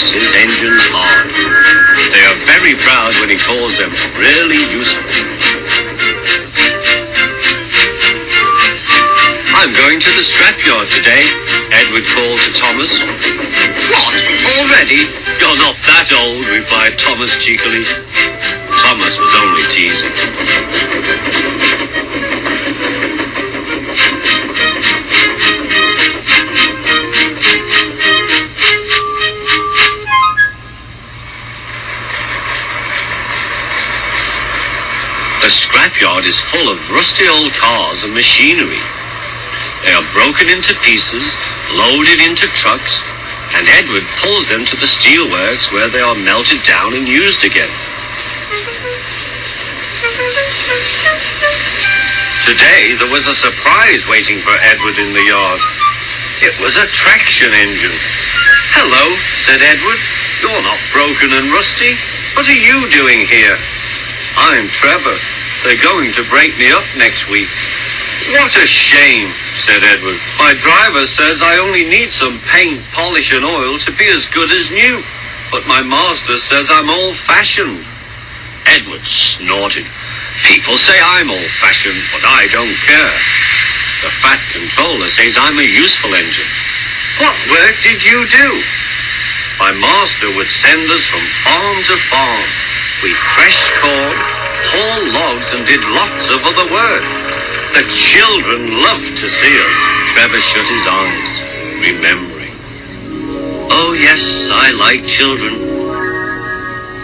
works his engines hard. They are very proud when he calls them really useful. I'm going to the scrapyard today, Edward called to Thomas. What? Already? You're not that old, replied Thomas cheekily. Thomas was only teasing. The scrapyard is full of rusty old cars and machinery. They are broken into pieces, loaded into trucks, and Edward pulls them to the steelworks where they are melted down and used again. Today there was a surprise waiting for Edward in the yard. It was a traction engine. Hello, said Edward. You're not broken and rusty. What are you doing here? I'm Trevor. They're going to break me up next week. What a shame, said Edward. My driver says I only need some paint, polish and oil to be as good as new. But my master says I'm old-fashioned. Edward snorted. People say I'm old-fashioned, but I don't care. The Fat Controller says I'm a useful engine. What work did you do? My master would send us from farm to farm. We threshed corn, hauled logs and did lots of other work. The children loved to see us. Trevor shut his eyes, remembering. Oh yes, I like children.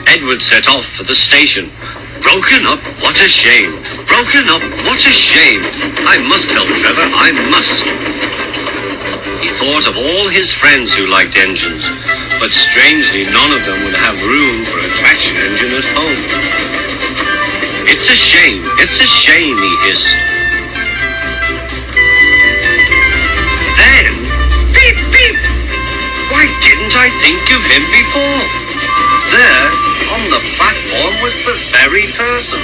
Edward set off for the station. Broken up, what a shame. Broken up, what a shame. I must help Trevor, I must. He thought of all his friends who liked engines, but strangely none of them would have room for a traction engine at home. It's a shame, he hissed. Then, beep, beep! Why didn't I think of him before? There, on the platform, was the very person.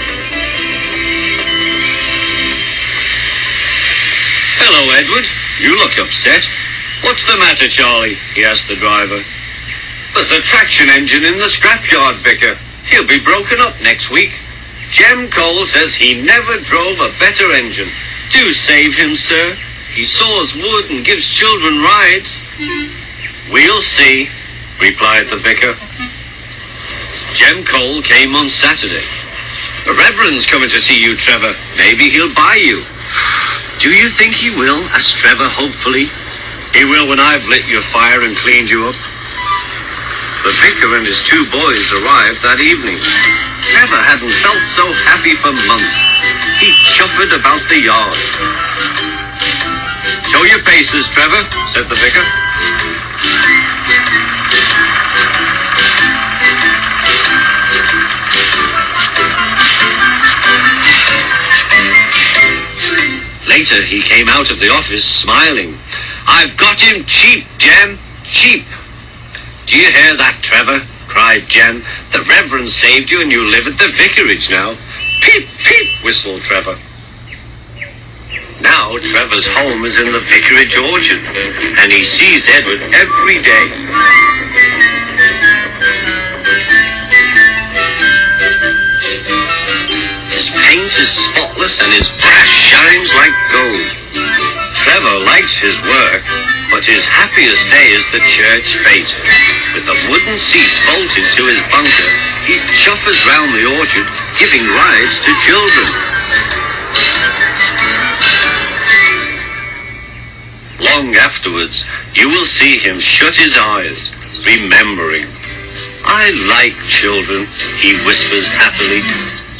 Hello, Edward. You look upset. What's the matter, Charlie? He asked the driver. There's a traction engine in the scrapyard, Vicar. He'll be broken up next week. Jem Cole says he never drove a better engine. Do save him, sir. He saws wood and gives children rides. We'll see, replied the vicar. Jem Cole came on Saturday. The Reverend's coming to see you, Trevor. Maybe he'll buy you. Do you think he will? asked Trevor hopefully. He will when I've lit your fire and cleaned you up. The vicar and his two boys arrived that evening. Trevor hadn't felt so happy for months. He chuffered about the yard. Show your paces, Trevor, said the vicar. Later, he came out of the office smiling. I've got him cheap, Jem, cheap. Do you hear that, Trevor? Cried Jem. The Reverend saved you and you live at the vicarage now. Peep, peep, whistled Trevor. Now Trevor's home is in the vicarage orchard, and he sees Edward every day. His paint is spotless and his brass shines like gold. Trevor likes his work, but his happiest day is the church fete. With a wooden seat bolted to his bunker, he chuffers round the orchard, giving rides to children. Long afterwards, you will see him shut his eyes, remembering. I like children, he whispers happily.